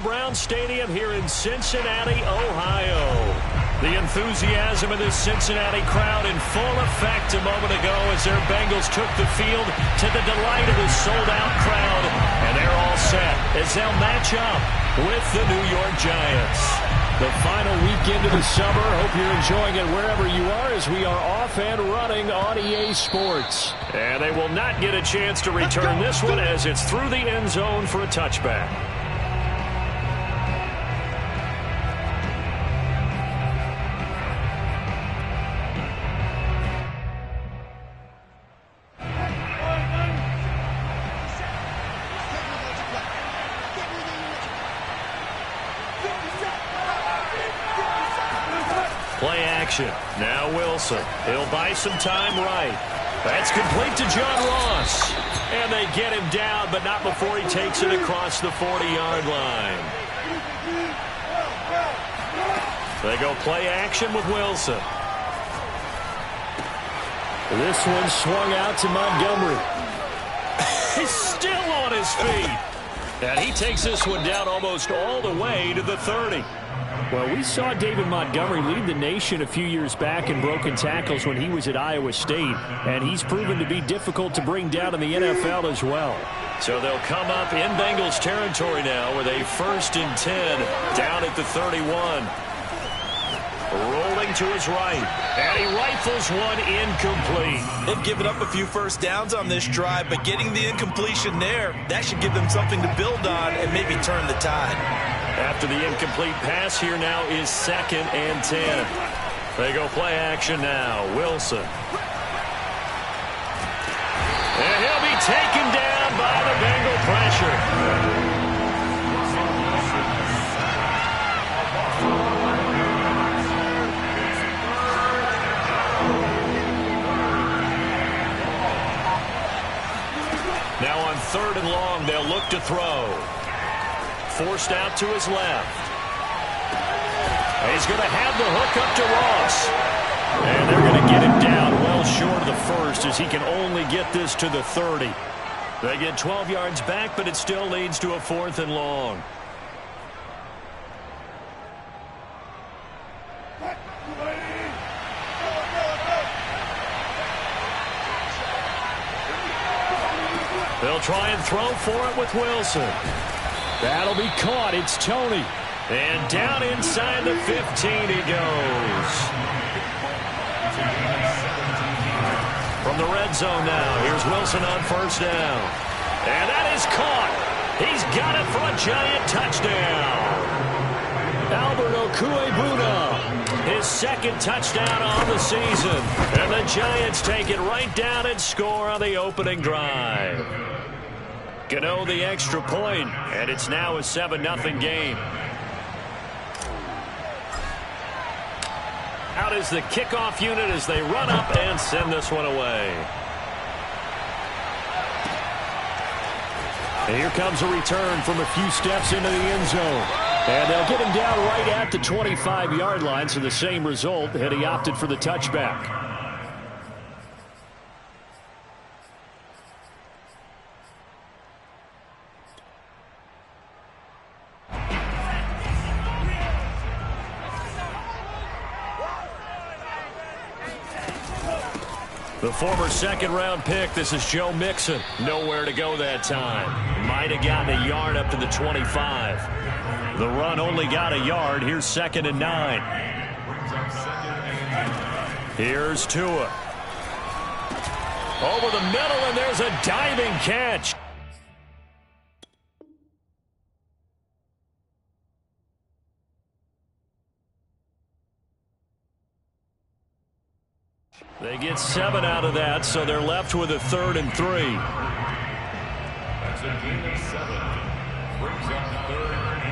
Brown Stadium here in Cincinnati, Ohio. The enthusiasm of this Cincinnati crowd in full effect a moment ago as their Bengals took the field to the delight of the sold-out crowd. And they're all set as they'll match up with the New York Giants. The final weekend of the summer. Hope you're enjoying it wherever you are as we are off and running on EA Sports. And they will not get a chance to return this one as it's through the end zone for a touchback. Play action. Now Wilson. He'll buy some time right. That's complete to John Ross. And they get him down, but not before he takes it across the 40-yard line. They go play action with Wilson. This one swung out to Montgomery. He's still on his feet. And he takes this one down almost all the way to the 30. Well, we saw David Montgomery lead the nation a few years back in broken tackles when he was at Iowa State, and he's proven to be difficult to bring down in the NFL as well. So they'll come up in Bengals territory now with a 1st and 10 down at the 31. Rolling to his right, and he rifles one incomplete. They've given up a few first downs on this drive, but getting the incompletion there, that should give them something to build on and maybe turn the tide. After the incomplete pass, here now is 2nd and 10. They go play action now. Wilson. And he'll be taken down by the Bengal pressure. Now on 3rd and long, they'll look to throw. Forced out to his left. He's going to have the hook up to Ross. And they're going to get him down well short of the 1st as he can only get this to the 30. They get 12 yards back, but it still leads to a 4th and long. They'll try and throw for it with Wilson. That'll be caught. It's Tony. And down inside the 15 he goes. From the red zone now, here's Wilson on 1st down. And that is caught. He's got it for a Giant touchdown. Albert Okuegbuna, his 2nd touchdown on the season. And the Giants take it right down and score on the opening drive. Gano the extra point, and it's now a 7-0 game. Out is the kickoff unit as they run up and send this one away. And here comes a return from a few steps into the end zone. And they'll get him down right at the 25-yard line, so the same result had he opted for the touchback. The former 2nd-round pick, this is Joe Mixon. Nowhere to go that time. Might have gotten a yard up to the 25. The run only got a yard. Here's 2nd and 9. Here's Tua. Over the middle, and there's a diving catch. They get 7 out of that, so they're left with a 3rd and 3. That's a gain of 7. Brings up 3rd and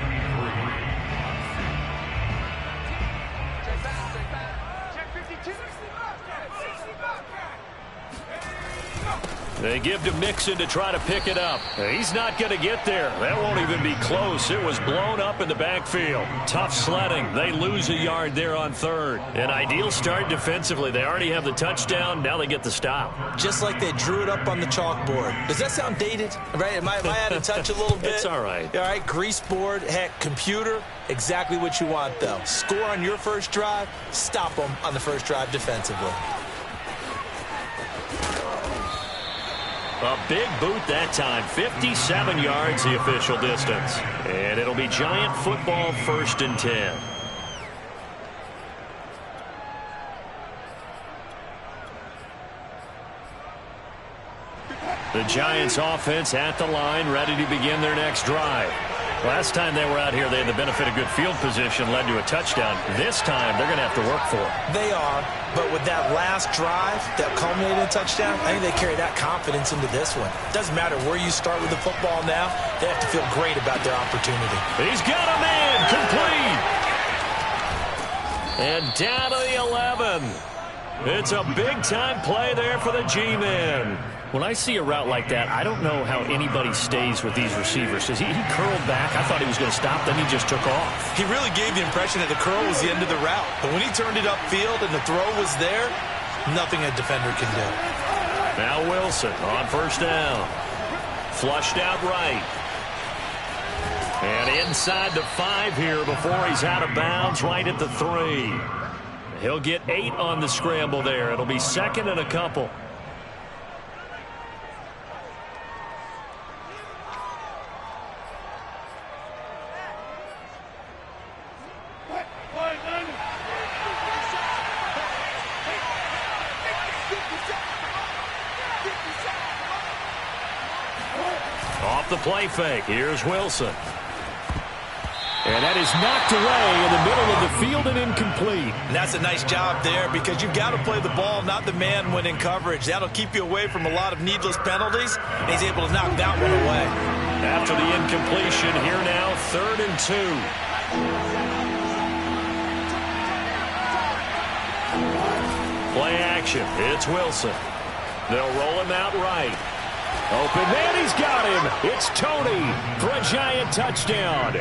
3. They give to Mixon to try to pick it up. He's not going to get there. That won't even be close. It was blown up in the backfield. Tough sledding. They lose a yard there on third. An ideal start defensively. They already have the touchdown. Now they get the stop. Just like they drew it up on the chalkboard. Does that sound dated? Right? Am I out of touch a little bit? It's all right. All right, grease board, heck, computer. Exactly what you want, though. Score on your first drive. Stop them on the first drive defensively. A big boot that time. 57 yards the official distance. And it'll be Giant football 1st and 10. The Giants offense at the line, ready to begin their next drive. Last time they were out here, they had the benefit of good field position, led to a touchdown. This time, they're going to have to work for it. They are, but with that last drive that culminated in a touchdown, I think they carry that confidence into this one. Doesn't matter where you start with the football now, they have to feel great about their opportunity. He's got a man, complete. And down to the 11. It's a big-time play there for the G-Man. When I see a route like that, I don't know how anybody stays with these receivers. Because he curled back. I thought he was going to stop. Then he just took off. He really gave the impression that the curl was the end of the route. But when he turned it upfield and the throw was there, nothing a defender can do. Now Wilson on 1st down. Flushed out right. And inside the 5 here before he's out of bounds right at the 3. He'll get 8 on the scramble there. It'll be 2nd and a couple. Off the play fake. Here's Wilson. And that is knocked away in the middle of the field and incomplete. And that's a nice job there because you've got to play the ball, not the man when in coverage. That'll keep you away from a lot of needless penalties. And he's able to knock that one away. After the incompletion, here now, 3rd and 2. Play action. It's Wilson. They'll roll him out right. Open man, he's got him. It's Tony for a Giant touchdown.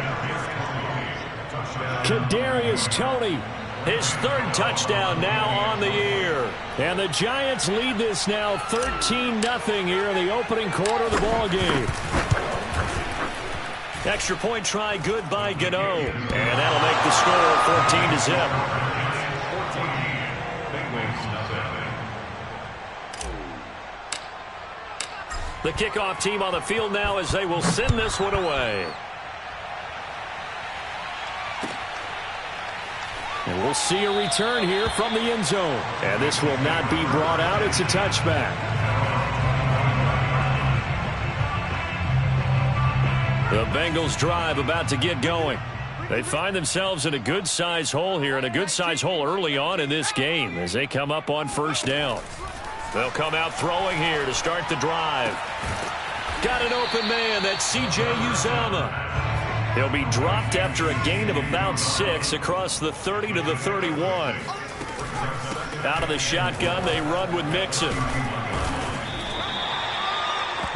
Kadarius Toney, his 3rd touchdown now on the year. And the Giants lead this now 13-0 here in the opening quarter of the ball game. Extra point try good by Gano. And that'll make the score 14-0. The kickoff team on the field now as they will send this one away. And we'll see a return here from the end zone. And this will not be brought out. It's a touchback. The Bengals drive about to get going. They find themselves in a good-sized hole here, and a good-sized hole early on in this game as they come up on 1st down. They'll come out throwing here to start the drive. Got an open man. That's C.J. Uzomah. He'll be dropped after a gain of about 6 across the 30 to the 31. Out of the shotgun, they run with Mixon.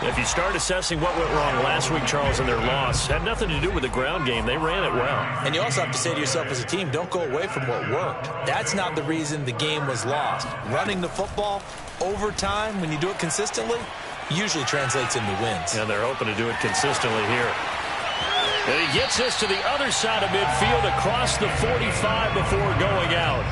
If you start assessing what went wrong last week, Charles, in their loss, had nothing to do with the ground game. They ran it well. And you also have to say to yourself as a team, don't go away from what worked. That's not the reason the game was lost. Running the football over time, when you do it consistently, usually translates into wins. And they're hoping to do it consistently here. And he gets this to the other side of midfield across the 45 before going out.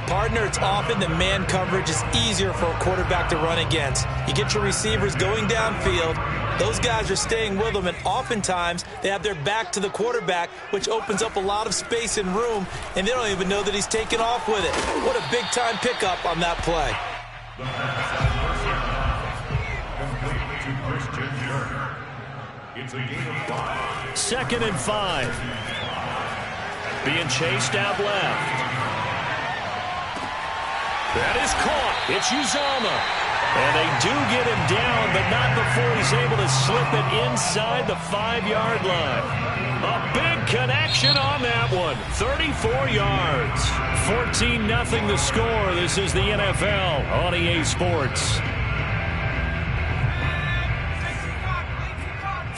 Partner, it's often the man coverage is easier for a quarterback to run against. You get your receivers going downfield. Those guys are staying with them, and oftentimes they have their back to the quarterback, which opens up a lot of space and room, and they don't even know that he's taken off with it. What a big-time pickup on that play. It's a gain of 5. 2nd and 5. Being chased out left. That is caught. It's Uzomah. And they do get him down, but not before he's able to slip it inside the 5-yard line. A big connection on that one. 34 yards. 14-0 the score. This is the NFL on EA Sports.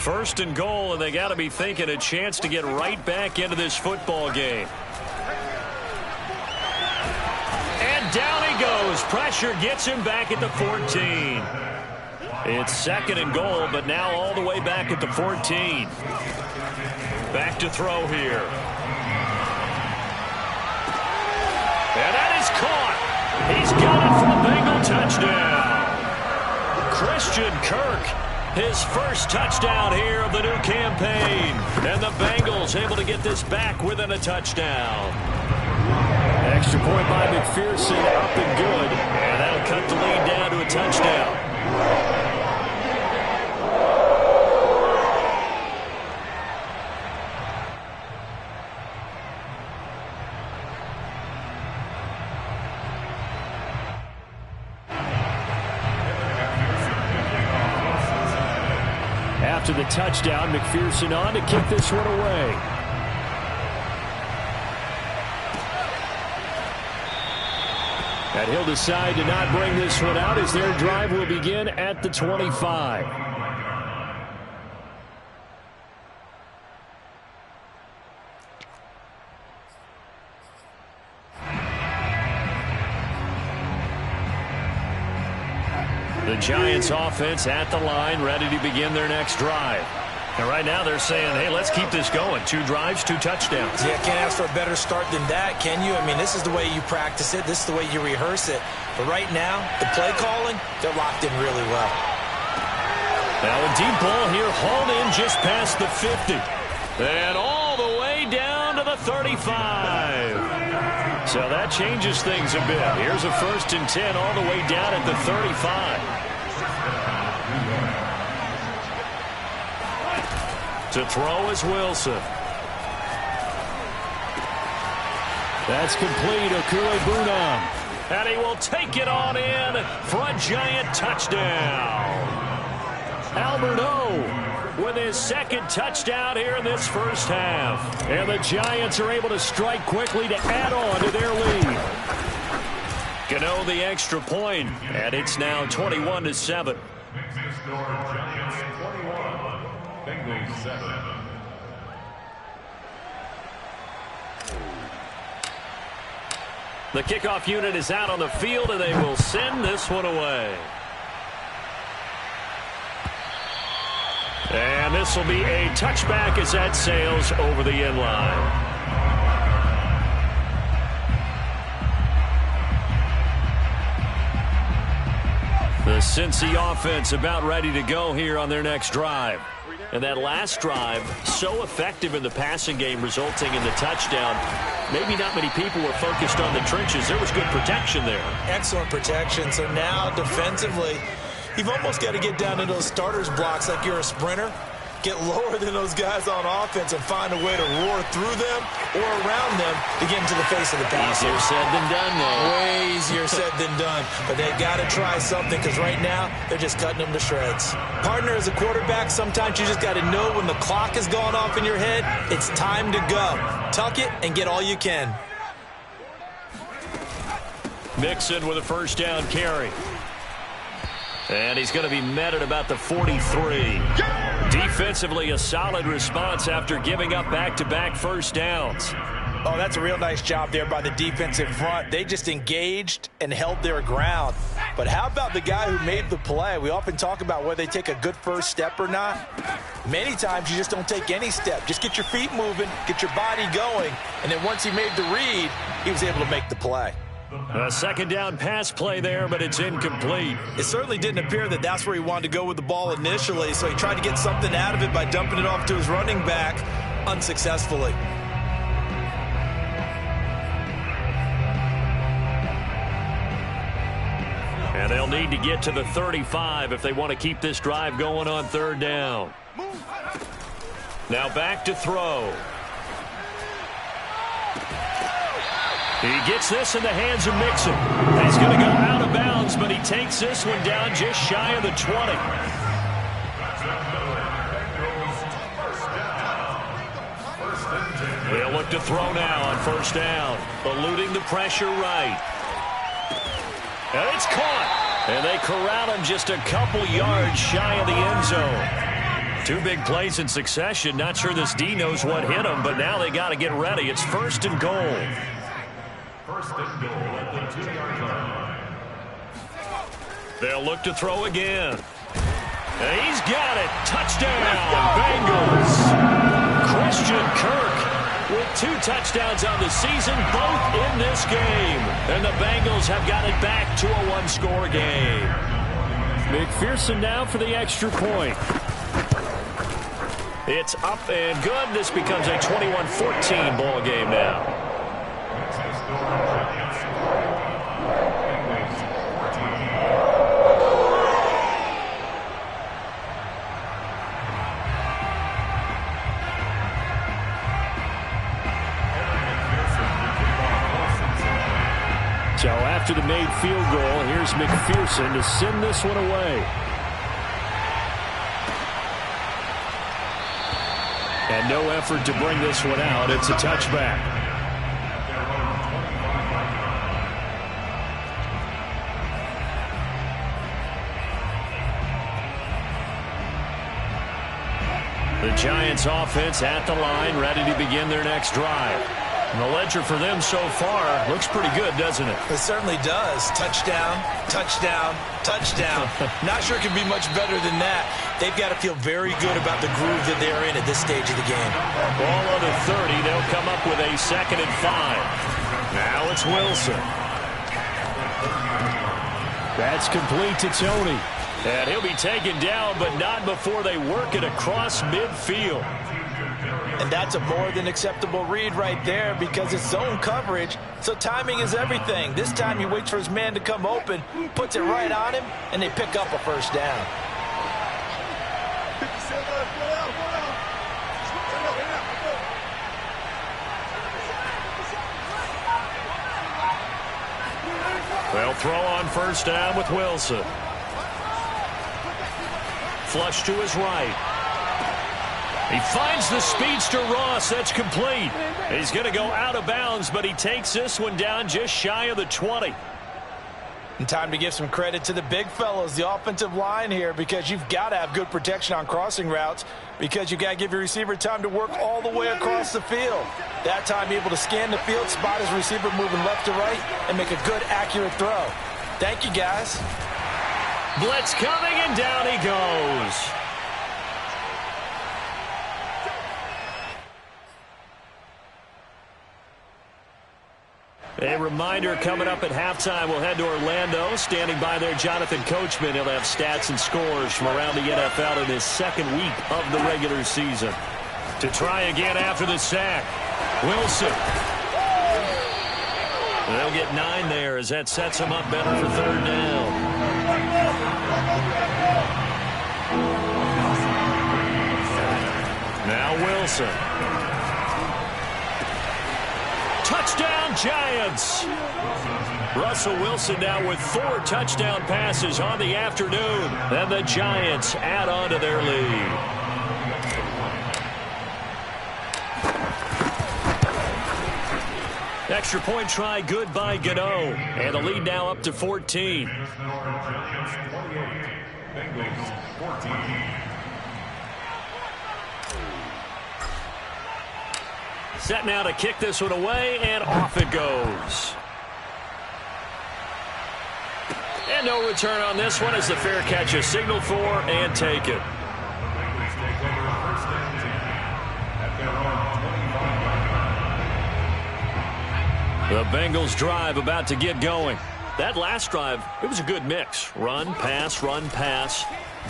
First and goal, and they got to be thinking a chance to get right back into this football game. And down he goes. Pressure gets him back at the 14. It's second and goal, but now all the way back at the 14. Back to throw here. And that is caught. He's got it for the Bengal touchdown. Christian Kirk, his first touchdown here of the new campaign. And the Bengals able to get this back within a touchdown. Extra point by McPherson, up and good. And that'll cut the lead down to a touchdown. After the touchdown, McPherson on to kick this one away. And he'll decide to not bring this one out as their drive will begin at the 25. The Giants offense at the line, ready to begin their next drive. And right now they're saying, hey, let's keep this going. 2 drives, 2 touchdowns. Yeah, can't ask for a better start than that, can you? I mean, this is the way you practice it. This is the way you rehearse it. But right now, the play calling, they're locked in really well. Now a deep ball here, hauled in just past the 50. And all the way down to the 35. So that changes things a bit. Here's a 1st and 10 all the way down at the 35. To throw is Wilson. That's complete. Okue-Bunam. And he will take it on in for a Giant touchdown. Albert O with his 2nd touchdown here in this first half. And the Giants are able to strike quickly to add on to their lead. Gano the extra point, and it's now 21-7. Giants 21, Bengals 7. The kickoff unit is out on the field, and they will send this one away. And this will be a touchback as that sails over the end line. The Cincy offense about ready to go here on their next drive. And that last drive, so effective in the passing game, resulting in the touchdown. Maybe not many people were focused on the trenches. There was good protection there. Excellent protection. So now defensively, you've almost got to get down to those starters blocks like you're a sprinter. Get lower than those guys on offense and find a way to roar through them or around them to get into the face of the passer. Easier said than done, though. Way easier said than done. But they've got to try something because right now they're just cutting them to shreds. Partner, as a quarterback, sometimes you just got to know when the clock has gone off in your head, it's time to go. Tuck it and get all you can. Mixon with a 1st down carry. And he's going to be met at about the 43. Defensively, a solid response after giving up back-to-back 1st downs. Oh, that's a real nice job there by the defensive front. They just engaged and held their ground. But how about the guy who made the play? We often talk about whether they take a good first step or not. Many times you just don't take any step. Just get your feet moving, get your body going, and then once he made the read, he was able to make the play. A 2nd down pass play there, but it's incomplete. It certainly didn't appear that that's where he wanted to go with the ball initially, so he tried to get something out of it by dumping it off to his running back unsuccessfully. And they'll need to get to the 35 if they want to keep this drive going on 3rd down. Now back to throw. He gets this in the hands of Mixon. He's going to go out of bounds, but he takes this one down just shy of the 20. They'll look to throw now on 1st down, eluding the pressure right. And it's caught. And they corral him just a couple yards shy of the end zone. Two big plays in succession. Not sure this D knows what hit him, but now they got to get ready. It's 1st and goal. 1st and goal at the 2-yard line. They'll look to throw again. And he's got it. Touchdown, Bengals. Christian Kirk with 2 touchdowns on the season, both in this game. And the Bengals have got it back to a 1-score game. McPherson now for the extra point. It's up and good. This becomes a 21-14 ball game now. So after the made field goal, here's McPherson to send this one away. And no effort to bring this one out. It's a touchback. The Giants offense at the line, ready to begin their next drive. And the ledger for them so far looks pretty good, doesn't it? It certainly does. Touchdown, touchdown, touchdown. Not sure it can be much better than that. They've got to feel very good about the groove that they're in at this stage of the game. Ball on the 30. They'll come up with a 2nd and 5. Now it's Wilson. That's complete to Tony. And he'll be taken down, but not before they work it across midfield. And that's a more than acceptable read right there because it's zone coverage, so timing is everything. This time he waits for his man to come open, puts it right on him, and they pick up a 1st down. They'll throw on 1st down with Wilson. Flush to his right. He finds the speedster Ross. That's complete. He's going to go out of bounds, but he takes this one down just shy of the 20. And time to give some credit to the big fellows, the offensive line here, because you've got to have good protection on crossing routes because you've got to give your receiver time to work all the way across the field. That time able to scan the field, spot his receiver moving left to right, and make a good, accurate throw. Thank you, guys. Blitz coming, and down he goes. A reminder coming up at halftime, we'll head to Orlando. Standing by there, Jonathan Coachman. He'll have stats and scores from around the NFL in his 2nd week of the regular season. To try again after the sack, Wilson. They'll get 9 there as that sets him up better for 3rd down. Now Wilson. Touchdown, Giants! Russell Wilson now with 4 touchdown passes on the afternoon. And the Giants add on to their lead. Extra point try good by Gano. And the lead now up to 14. Set now to kick this one away, and off it goes. And no return on this one as the fair catch is signaled for and taken. The Bengals drive about to get going. That last drive, it was a good mix. Run, pass,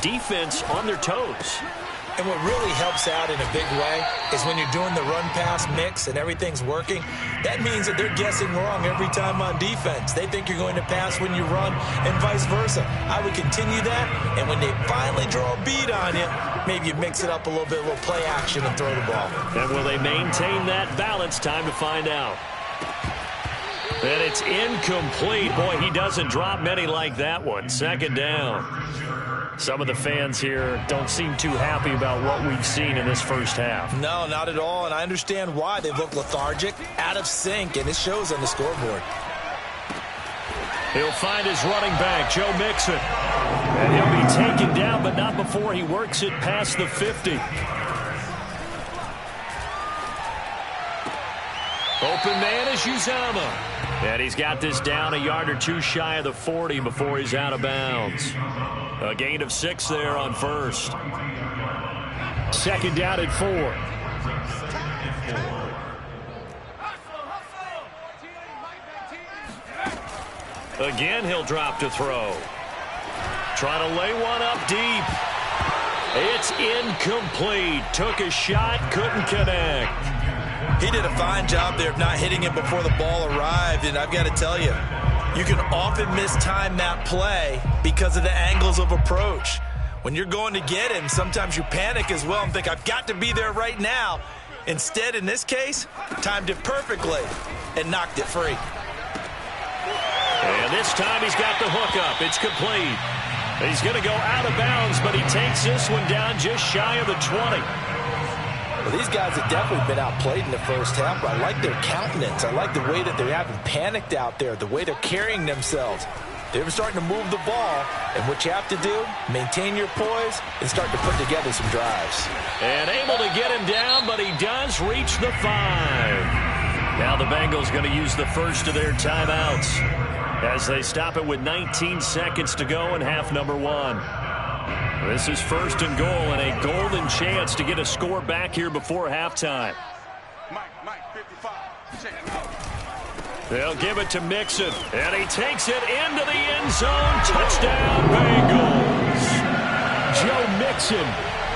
defense on their toes. And what really helps out in a big way is when you're doing the run-pass mix and everything's working, that means that they're guessing wrong every time on defense. They think you're going to pass when you run and vice versa. I would continue that, and when they finally draw a bead on you, maybe you mix it up a little bit, a little play action and throw the ball. And will they maintain that balance? Time to find out. And it's incomplete. Boy, he doesn't drop many like that one. 2nd down. Some of the fans here don't seem too happy about what we've seen in this first half. No, not at all, and I understand why. They've looked lethargic, out of sync, and it shows on the scoreboard. He'll find his running back, Joe Mixon. And he'll be taken down, but not before he works it past the 50. Open man is Uzama. And he's got this down a yard or two shy of the 40 before he's out of bounds. A gain of 6 there on first. Second down at 4. Again, he'll drop to throw. Trying to lay one up deep. It's incomplete. Took a shot, couldn't connect. He did a fine job there of not hitting it before the ball arrived, and I've got to tell you, you can often mistime that play because of the angles of approach. When you're going to get him, sometimes you panic as well and think, I've got to be there right now. Instead, in this case, timed it perfectly and knocked it free. And this time he's got the hook up. It's complete. He's going to go out of bounds, but he takes this one down just shy of the 20. Well, these guys have definitely been outplayed in the first half, but I like their countenance. I like the way that they haven't panicked out there, the way they're carrying themselves. They're starting to move the ball, and what you have to do, maintain your poise and start to put together some drives. And able to get him down, but he does reach the 5. Now the Bengals going to use the first of their timeouts as they stop it with 19 seconds to go in half number 1. This is first and goal and a golden chance to get a score back here before halftime. Mike, 55. They'll give it to Mixon, and he takes it into the end zone. Touchdown, Bengals. Joe Mixon,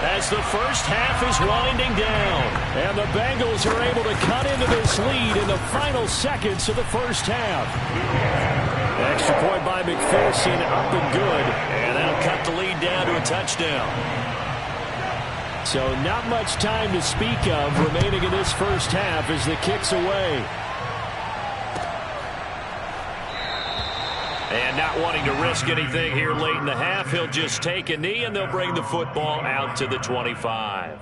as the first half is winding down, and the Bengals are able to cut into this lead in the final seconds of the first half. Extra point by McPherson, up and good, and that'll cut the lead down to a touchdown. So not much time to speak of remaining in this first half as the kick's away. And not wanting to risk anything here late in the half, he'll just take a knee, and they'll bring the football out to the 25.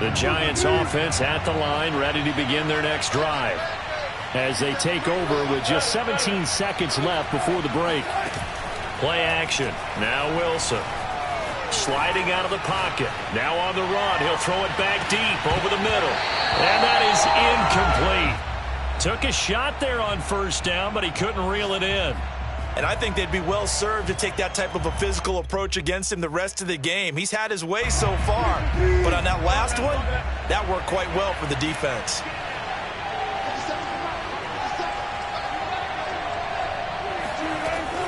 The Giants offense at the line, ready to begin their next drive as they take over with just 17 seconds left before the break. Play action. Now Wilson. Sliding out of the pocket. Now on the run. He'll throw it back deep over the middle. And that is incomplete. Took a shot there on first down, but he couldn't reel it in. And I think they'd be well served to take that type of a physical approach against him the rest of the game. He's had his way so far, but on that last one, that worked quite well for the defense.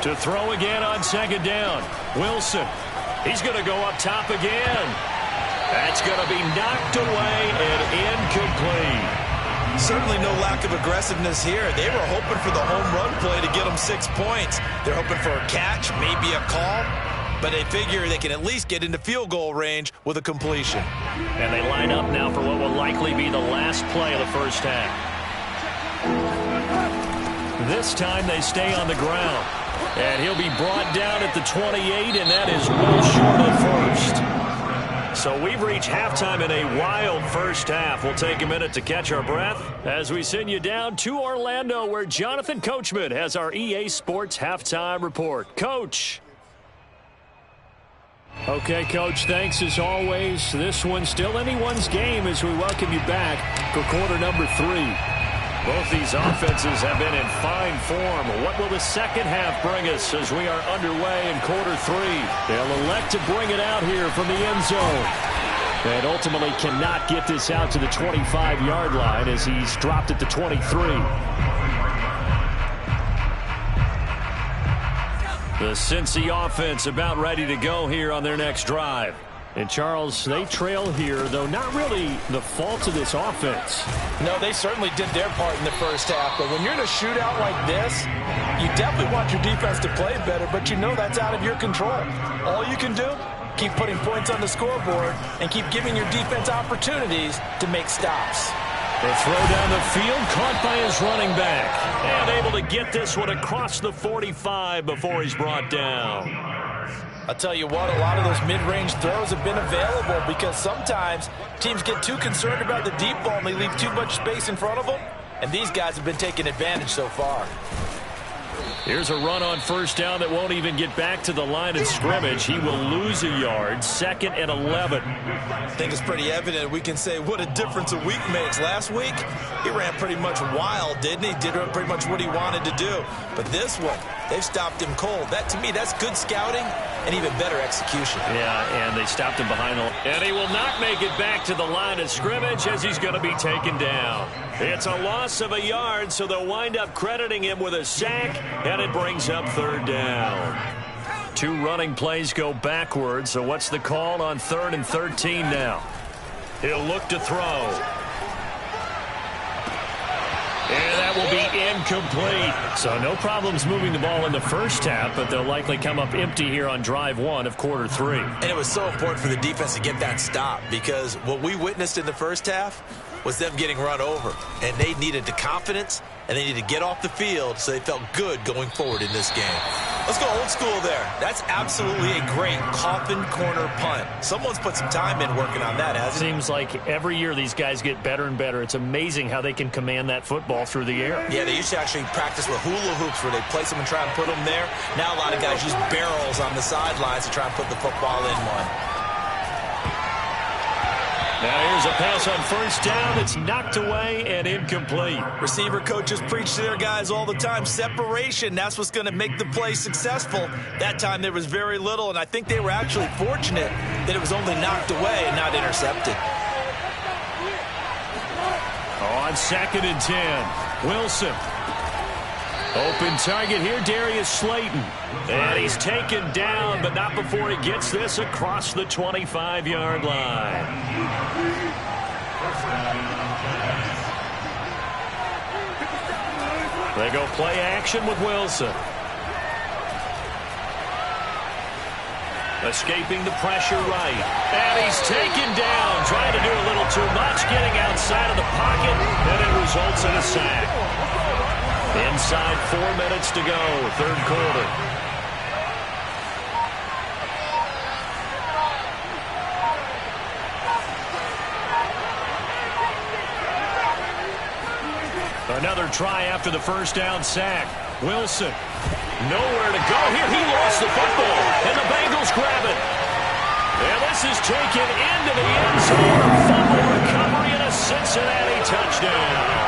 To throw again on second down. Wilson. He's going to go up top again. That's going to be knocked away and incomplete. Certainly no lack of aggressiveness here. They were hoping for the home run play to get them 6 points. They're hoping for a catch, maybe a call, but they figure they can at least get into field goal range with a completion. And they line up now for what will likely be the last play of the first half. This time they stay on the ground. And he'll be brought down at the 28, and that is well short of first. So we've reached halftime in a wild first half. We'll take a minute to catch our breath as we send you down to Orlando, where Jonathan Coachman has our EA Sports Halftime Report. Coach. Okay, Coach, thanks as always. This one's still anyone's game as we welcome you back for quarter number 3. Both these offenses have been in fine form. What will the second half bring us as we are underway in quarter 3? They'll elect to bring it out here from the end zone. And ultimately cannot get this out to the 25-yard line as he's dropped at the 23. The Cincy offense about ready to go here on their next drive. And, Charles, they trail here, though not really the fault of this offense. No, they certainly did their part in the first half. But when you're in a shootout like this, you definitely want your defense to play better, but you know that's out of your control. All you can do, keep putting points on the scoreboard and keep giving your defense opportunities to make stops. The throw down the field, caught by his running back. And able to get this one across the 45 before he's brought down. I'll tell you what, a lot of those mid-range throws have been available because sometimes teams get too concerned about the deep ball and they leave too much space in front of them, and these guys have been taking advantage so far. Here's a run on first down that won't even get back to the line of scrimmage. He will lose a yard, 2nd and 11. I think it's pretty evident we can say what a difference a week makes. Last week, he ran pretty much wild, didn't he? Did pretty much what he wanted to do. But this one, they've stopped him cold. That, to me, that's good scouting and even better execution. Yeah, and they stopped him behind the line. And he will not make it back to the line of scrimmage as he's going to be taken down. It's a loss of a yard, so they'll wind up crediting him with a sack, and it brings up 3rd down. 2 running plays go backwards, so what's the call on 3rd and 13 now? He'll look to throw. And that will be incomplete. So no problems moving the ball in the first half, but they'll likely come up empty here on drive 1 of quarter 3. And it was so important for the defense to get that stop because what we witnessed in the first half was them getting run over. And they needed the confidence, and they needed to get off the field so they felt good going forward in this game. Let's go old school there. That's absolutely a great coffin corner punt. Someone's put some time in working on that, hasn't it? Seems like every year these guys get better and better. It's amazing how they can command that football through the air. Yeah, they used to actually practice with hula hoops where they place them and try and put them there. Now a lot of guys use barrels on the sidelines to try and put the football in one. Now here's a pass on first down. It's knocked away and incomplete. Receiver coaches preach to their guys all the time. Separation, that's what's going to make the play successful. That time there was very little, and I think they were actually fortunate that it was only knocked away and not intercepted. On 2nd and 10, Wilson. Open target here, Darius Slayton. And he's taken down, but not before he gets this across the 25-yard line. They go play action with Wilson. Escaping the pressure right. And he's taken down, trying to do a little too much, getting outside of the pocket, and it results in a sack. Inside 4 minutes to go, 3rd quarter. Another try after the first down sack. Wilson, nowhere to go here. He lost the football, and the Bengals grab it. And this is taken into the end zone. Fumble recovery and a Cincinnati touchdown.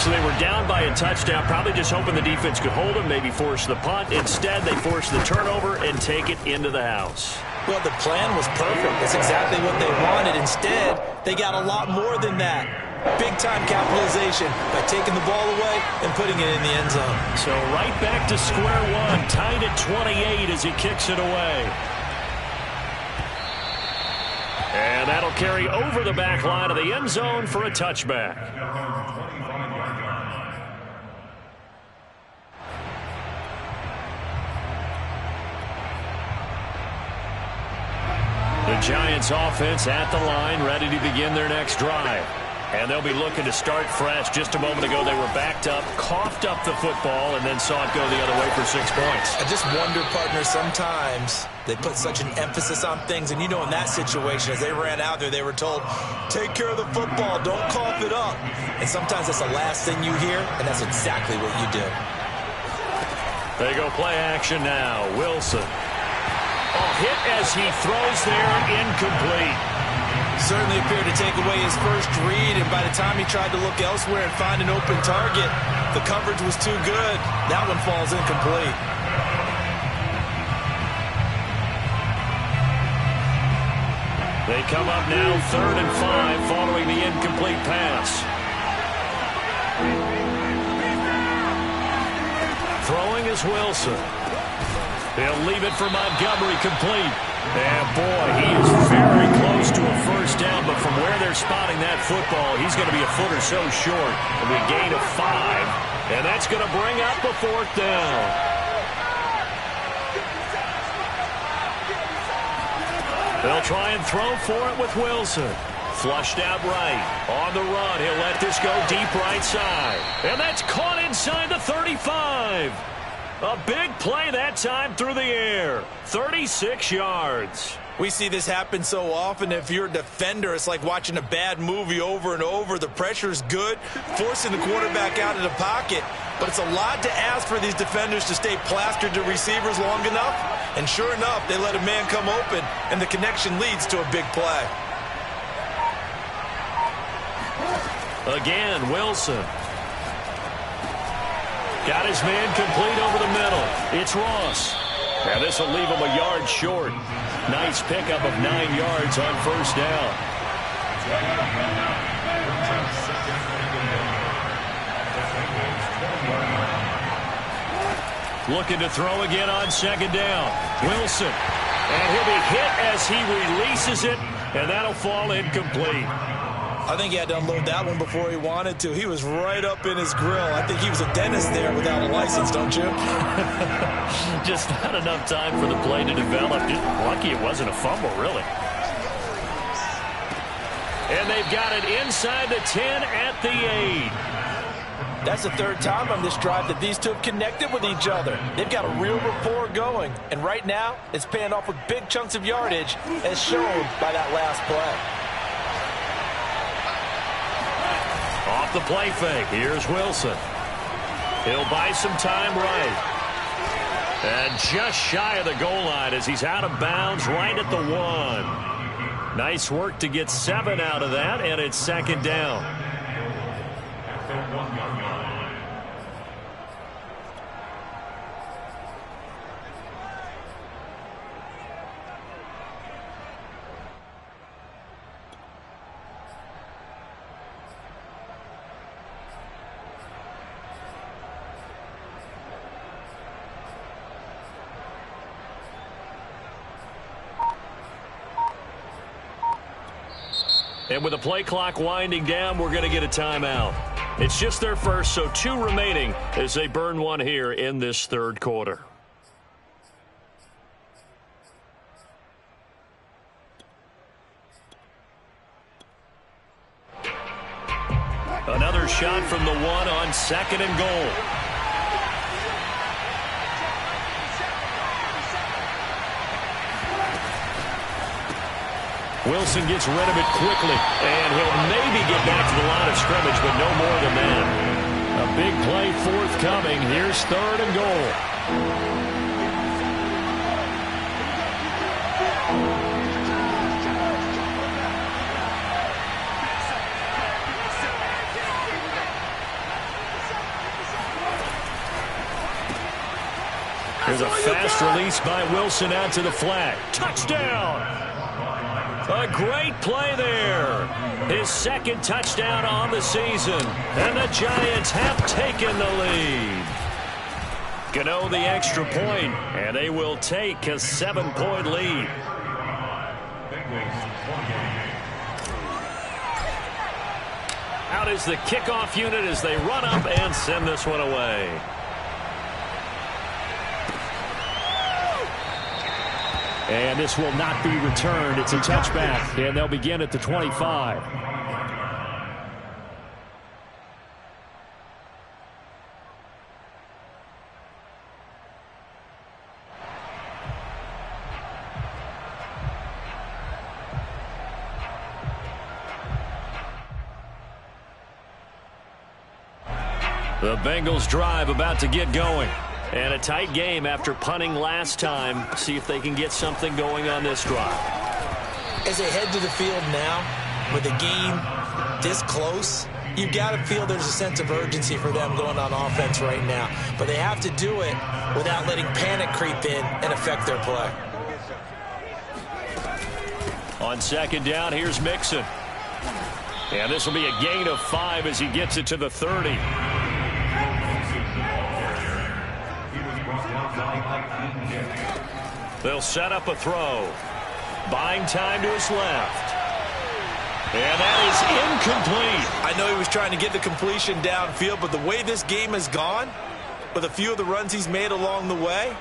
So they were down by a touchdown, probably just hoping the defense could hold them, maybe force the punt. Instead, they force the turnover and take it into the house. Well, the plan was perfect. That's exactly what they wanted. Instead, they got a lot more than that. Big-time capitalization by taking the ball away and putting it in the end zone. So right back to square one, tied at 28 as he kicks it away. And that'll carry over the back line of the end zone for a touchback. The Giants offense at the line, ready to begin their next drive. And they'll be looking to start fresh. Just a moment ago, they were backed up, coughed up the football, and then saw it go the other way for 6 points. I just wonder, partner, sometimes they put such an emphasis on things. And, you know, in that situation, as they ran out there, they were told, take care of the football, don't cough it up. And sometimes that's the last thing you hear, and that's exactly what you do. They go play action now. Wilson. Hit as he throws there, incomplete. Certainly appeared to take away his first read, and by the time he tried to look elsewhere and find an open target, the coverage was too good. That one falls incomplete. They come up now 3rd and 5 following the incomplete pass. Throwing is Wilson. He'll leave it for Montgomery, complete. And boy, he is very close to a first down, but from where they're spotting that football, he's going to be a foot or so short. And we gain a 5, and that's going to bring up a 4th down. They'll try and throw for it with Wilson. Flushed out right. On the run, he'll let this go deep right side. And that's caught inside the 35. A big play that time through the air. 36 yards. We see this happen so often. If you're a defender, it's like watching a bad movie over and over. The pressure's good, forcing the quarterback out of the pocket. But it's a lot to ask for these defenders to stay plastered to receivers long enough. And sure enough, they let a man come open, and the connection leads to a big play. Again, Wilson. Got his man complete over the middle. It's Ross. And this will leave him a yard short. Nice pickup of 9 yards on first down. Looking to throw again on second down. Wilson. And he'll be hit as he releases it, and that'll fall incomplete. I think he had to unload that one before he wanted to. He was right up in his grill. I think he was a dentist there without a license, don't you? Just not enough time for the play to develop. Just lucky it wasn't a fumble, really. And they've got it inside the 10 at the 8. That's the third time on this drive that these two have connected with each other. They've got a real rapport going. And right now, it's paying off with big chunks of yardage, as shown by that last play. Off the play fake, here's Wilson. He'll buy some time right. And just shy of the goal line as he's out of bounds right at the 1. Nice work to get 7 out of that, and it's second down. And with the play clock winding down, we're going to get a timeout. It's just their first, so 2 remaining as they burn one here in this third quarter. Another shot from the 1 on second and goal. Wilson gets rid of it quickly, and he'll maybe get back to the line of scrimmage, but no more than that. A big play forthcoming. Here's third and goal. There's a fast release by Wilson out to the flat. Touchdown! A great play there. His second touchdown on the season. And the Giants have taken the lead. Gano the extra point, and they will take a 7-point lead. Out is the kickoff unit as they run up and send this one away. And this will not be returned. It's a touchback, and they'll begin at the 25. The Bengals drive about to get going. And a tight game after punting last time. See if they can get something going on this drive. As they head to the field now, with the game this close, you've got to feel there's a sense of urgency for them going on offense right now. But they have to do it without letting panic creep in and affect their play. On second down, here's Mixon. And this will be a gain of 5 as he gets it to the 30. They'll set up a throw. Buying time to his left. And that is incomplete. I know he was trying to get the completion downfield, but the way this game has gone, with a few of the runs he's made along the way,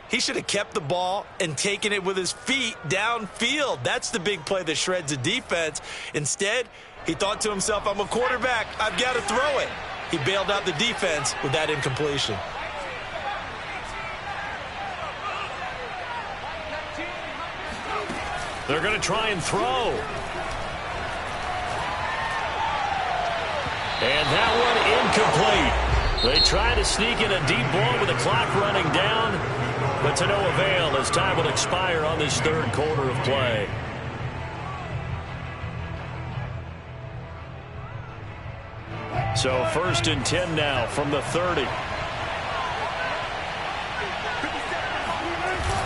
he should have kept the ball and taken it with his feet downfield. That's the big play that shreds the defense. Instead, he thought to himself, I'm a quarterback. I've got to throw it. He bailed out the defense with that incompletion. They're going to try and throw. And that one incomplete. They try to sneak in a deep ball with the clock running down, but to no avail as time will expire on this third quarter of play. So 1st and 10 now from the 30.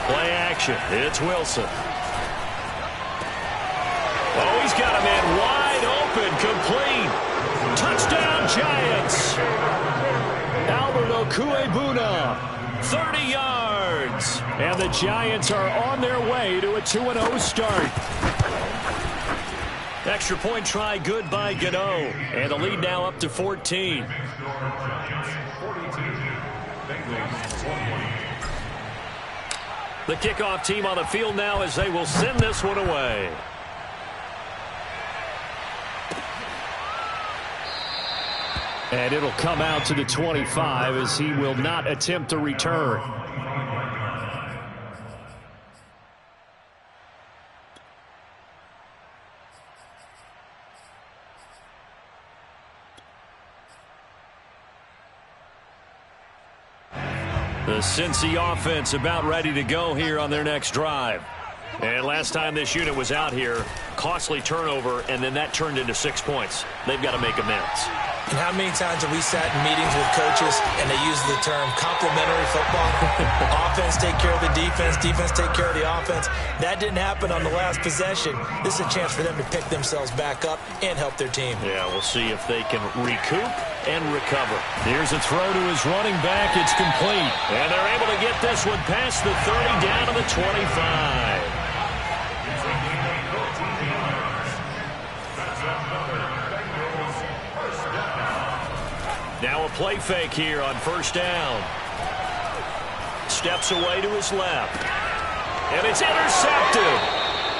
Play action. It's Wilson. Oh, he's got a man wide open, complete. Touchdown, Giants. Albert Okuebuna, 30 yards. And the Giants are on their way to a 2-0 start. Extra point try good by Gano. And the lead now up to 14. The kickoff team on the field now as they will send this one away. And it'll come out to the 25 as he will not attempt to return. The Cincy offense about ready to go here on their next drive. And last time this unit was out here, costly turnover, and then that turned into 6 points. They've got to make amends. And how many times have we sat in meetings with coaches and they use the term complementary football? Offense take care of the defense, defense take care of the offense. That didn't happen on the last possession. This is a chance for them to pick themselves back up and help their team. Yeah, we'll see if they can recoup and recover. Here's a throw to his running back. It's complete. And they're able to get this one past the 30 down to the 25. Now a play fake here on 1st down. Steps away to his left. And it's intercepted.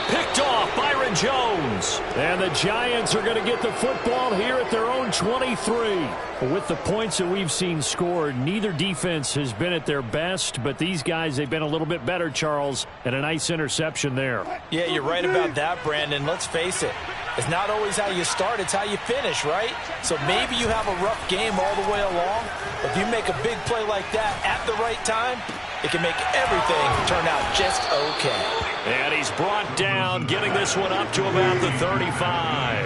Picked off Byron Jones. And the Giants are going to get the football here at their own 23. With the points that we've seen scored, neither defense has been at their best, but these guys, they've been a little bit better, Charles, and a nice interception there. Yeah, you're right about that, Brandon. Let's face it. It's not always how you start, it's how you finish, right? So maybe you have a rough game all the way along. If you make a big play like that at the right time, it can make everything turn out just okay. And he's brought down, getting this one up to about the 35.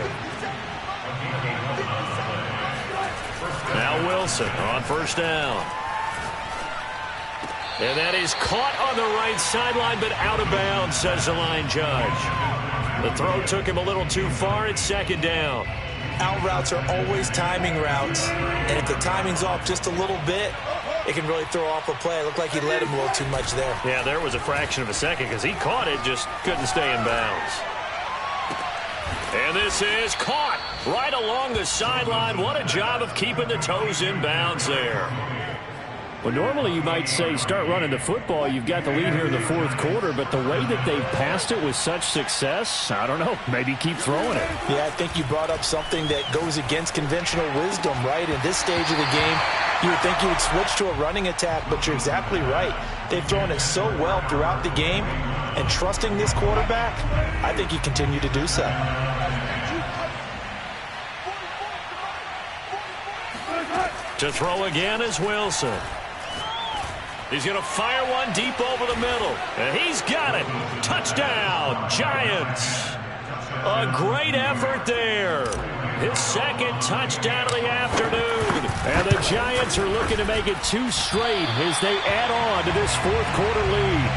Now Wilson on 1st down. And that is caught on the right sideline, but out of bounds, says the line judge. The throw took him a little too far. It's 2nd down. Out routes are always timing routes, and if the timing's off just a little bit, it can really throw off a play. It looked like he led him a little too much there. Yeah, there was a fraction of a second because he caught it, just couldn't stay in bounds. And this is caught right along the sideline. What a job of keeping the toes in bounds there. Well, normally you might say start running the football. You've got the lead here in the 4th quarter, but the way that they've passed it with such success, I don't know, maybe keep throwing it. Yeah, I think you brought up something that goes against conventional wisdom, right? In this stage of the game, you would think you would switch to a running attack, but you're exactly right. They've thrown it so well throughout the game, and trusting this quarterback, I think you continue to do so. To throw again is Wilson. He's going to fire one deep over the middle. And he's got it. Touchdown, Giants. A great effort there. His 2nd touchdown of the afternoon. And the Giants are looking to make it 2 straight as they add on to this 4th quarter lead.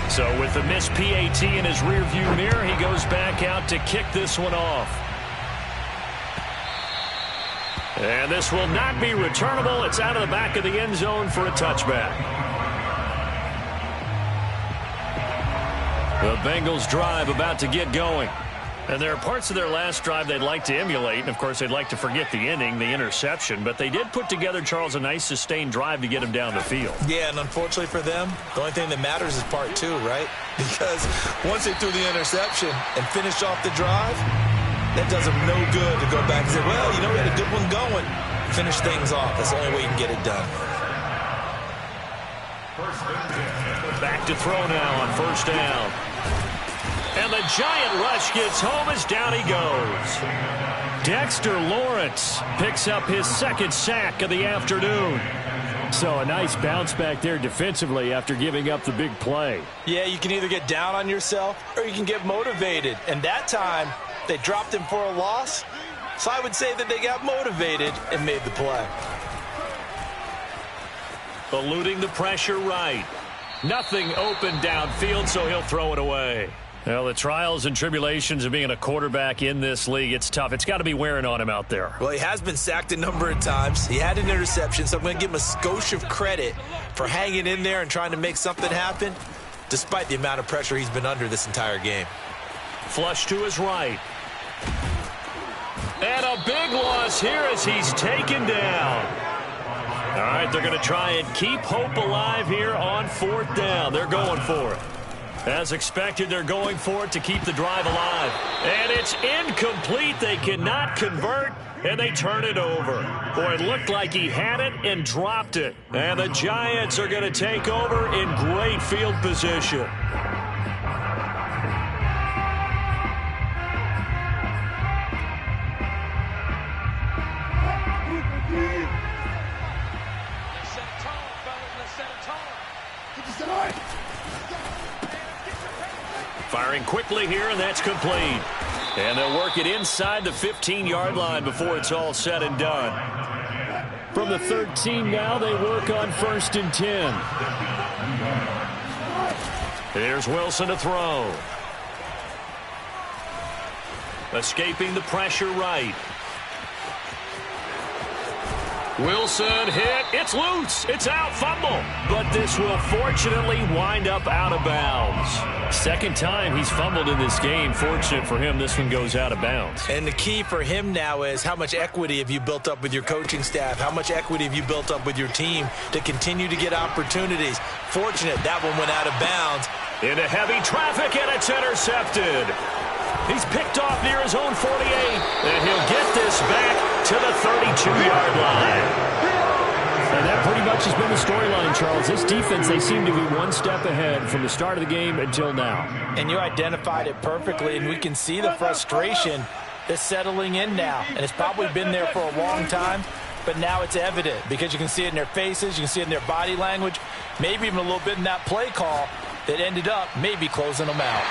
So with the missed PAT in his rearview mirror, he goes back out to kick this one off. And this will not be returnable. It's out of the back of the end zone for a touchback. The Bengals drive about to get going. And there are parts of their last drive they'd like to emulate. And, of course, they'd like to forget the ending, the interception. But they did put together, Charles, a nice sustained drive to get him down the field. Yeah, and unfortunately for them, the only thing that matters is part 2, right? Because once they threw the interception and finished off the drive, that does them no good to go back and say, well, you know, we had a good one going. Finish things off. That's the only way you can get it done. Back to throw now on first down. And the giant rush gets home as down he goes. Dexter Lawrence picks up his second sack of the afternoon. So a nice bounce back there defensively after giving up the big play. Yeah, you can either get down on yourself or you can get motivated. And that time, they dropped him for a loss. So I would say that they got motivated and made the play. Eluding the pressure right. Nothing open downfield, so he'll throw it away. Well, the trials and tribulations of being a quarterback in this league, it's tough. It's got to be wearing on him out there. Well, he has been sacked a number of times. He had an interception, so I'm going to give him a skosh of credit for hanging in there and trying to make something happen, despite the amount of pressure he's been under this entire game. Flush to his right. And a big loss here as he's taken down. All right, they're going to try and keep hope alive here on fourth down. They're going for it. As expected, they're going for it to keep the drive alive. And it's incomplete. They cannot convert, and they turn it over. Boy, it looked like he had it and dropped it. And the Giants are going to take over in great field position. Firing quickly here, and that's complete. And they'll work it inside the 15-yard line before it's all said and done. From the 13 now, they work on 1st and 10. Here's Wilson to throw. Escaping the pressure right. Wilson hit. It's loose. It's out. Fumble. But this will fortunately wind up out of bounds. Second time he's fumbled in this game. Fortunate for him, this one goes out of bounds. And the key for him now is how much equity have you built up with your coaching staff? How much equity have you built up with your team to continue to get opportunities? Fortunate that one went out of bounds. Into heavy traffic, and it's intercepted. He's picked off near his own 48, and he'll get this back to the 32-yard line. And that pretty much has been the storyline, Charles. This defense, they seem to be one step ahead from the start of the game until now. And you identified it perfectly, and we can see the frustration that's settling in now. And it's probably been there for a long time, but now it's evident because you can see it in their faces, you can see it in their body language, maybe even a little bit in that play call that ended up maybe closing them out.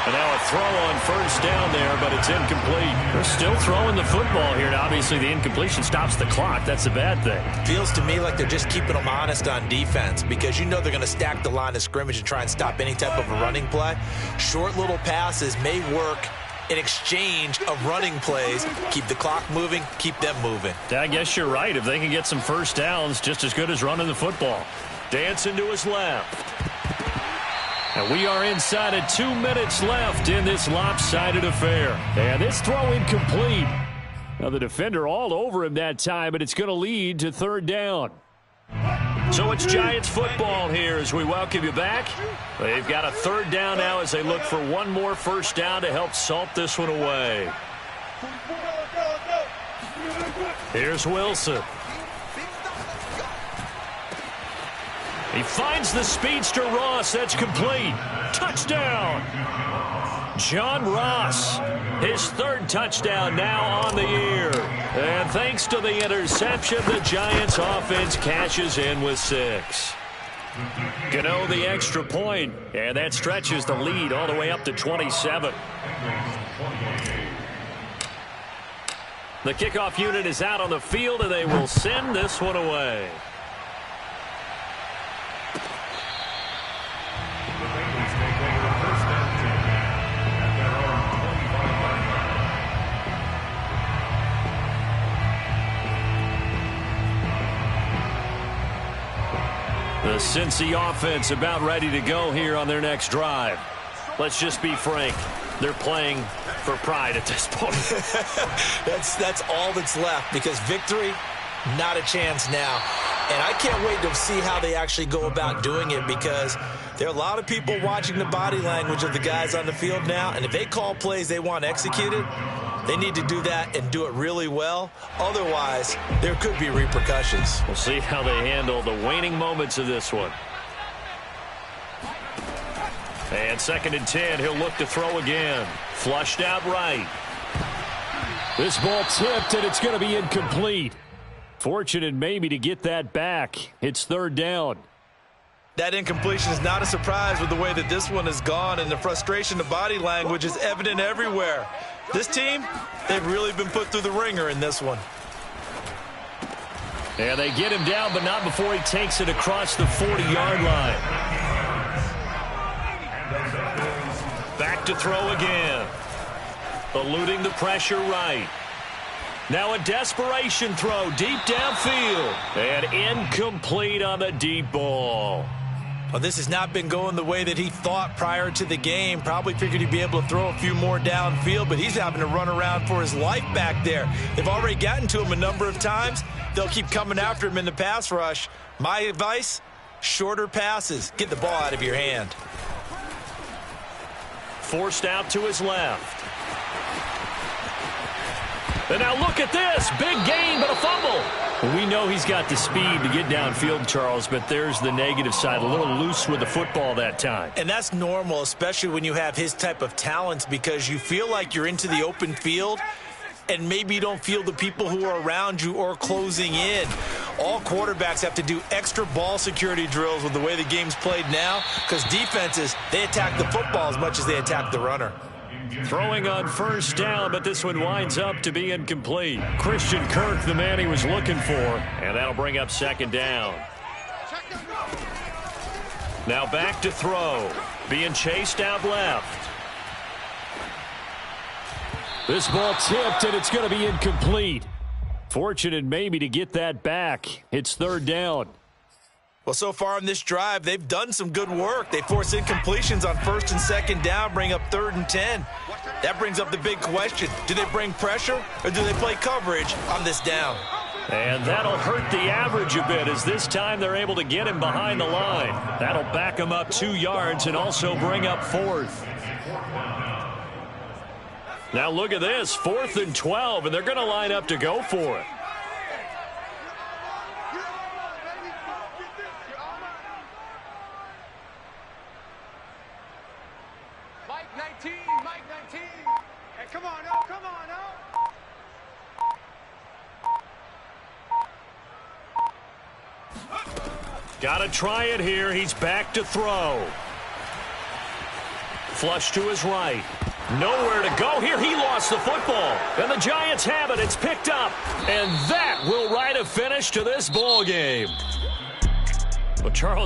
And now a throw on first down there, but it's incomplete. They're still throwing the football here, and obviously the incompletion stops the clock. That's a bad thing. Feels to me like they're just keeping them honest on defense because you know they're going to stack the line of scrimmage and try and stop any type of a running play. Short little passes may work in exchange of running plays. Keep the clock moving, keep them moving. I guess you're right. If they can get some first downs, just as good as running the football. Dancing to his left. And we are inside of 2 minutes left in this lopsided affair. And this throw incomplete. Now the defender all over him that time, but it's going to lead to third down. So it's Giants football here as we welcome you back. They've got a third down now as they look for one more first down to help salt this one away. Here's Wilson. He finds the speedster Ross. That's complete. Touchdown. John Ross. His third touchdown now on the year. And thanks to the interception, the Giants offense cashes in with 6. Gano the extra point, and that stretches the lead all the way up to 27. The kickoff unit is out on the field, and they will send this one away. The Cincy offense about ready to go here on their next drive. Let's just be frank. They're playing for pride at this point. That's all that's left because victory, not a chance now. And I can't wait to see how they actually go about doing it because there are a lot of people watching the body language of the guys on the field now. And if they call plays they want executed, they need to do that and do it really well. Otherwise, there could be repercussions. We'll see how they handle the waning moments of this one. And 2nd and 10, he'll look to throw again. Flushed out right. This ball tipped, and it's going to be incomplete. Fortunate maybe to get that back. It's 3rd down. That incompletion is not a surprise with the way that this one has gone, and the frustration, the body language is evident everywhere. This team, they've really been put through the ringer in this one. And they get him down, but not before he takes it across the 40-yard line. Back to throw again. Eluding the pressure right. Now a desperation throw deep downfield. And incomplete on the deep ball. Well, this has not been going the way that he thought prior to the game. Probably figured he'd be able to throw a few more downfield, but he's having to run around for his life back there. They've already gotten to him a number of times. They'll keep coming after him in the pass rush. My advice, shorter passes. Get the ball out of your hand. Forced out to his left. And now look at this. Big gain, but a fumble. We know he's got the speed to get downfield, Charles, but there's the negative side. A little loose with the football that time. And that's normal, especially when you have his type of talents, because you feel like you're into the open field, and maybe you don't feel the people who are around you or closing in. All quarterbacks have to do extra ball security drills with the way the game's played now, because defenses, they attack the football as much as they attack the runner. Throwing on 1st down, but this one winds up to be incomplete. Christian Kirk, the man he was looking for, and that'll bring up 2nd down. Now back to throw. Being chased out left. This ball tipped, and it's going to be incomplete. Fortunate maybe to get that back. It's 3rd down. Well, so far in this drive, they've done some good work. They force incompletions on 1st and 2nd down, bring up 3rd and 10. That brings up the big question. Do they bring pressure, or do they play coverage on this down? And that'll hurt the average a bit, as this time they're able to get him behind the line. That'll back him up 2 yards and also bring up 4th. Now look at this, 4th and 12, and they're going to line up to go for it. Mike 19. Hey, come on, oh, come on, oh. Got to try it here. He's back to throw. Flush to his right. Nowhere to go here. He lost the football. And the Giants have it. It's picked up. And that will write a finish to this ball game. Well, Charles.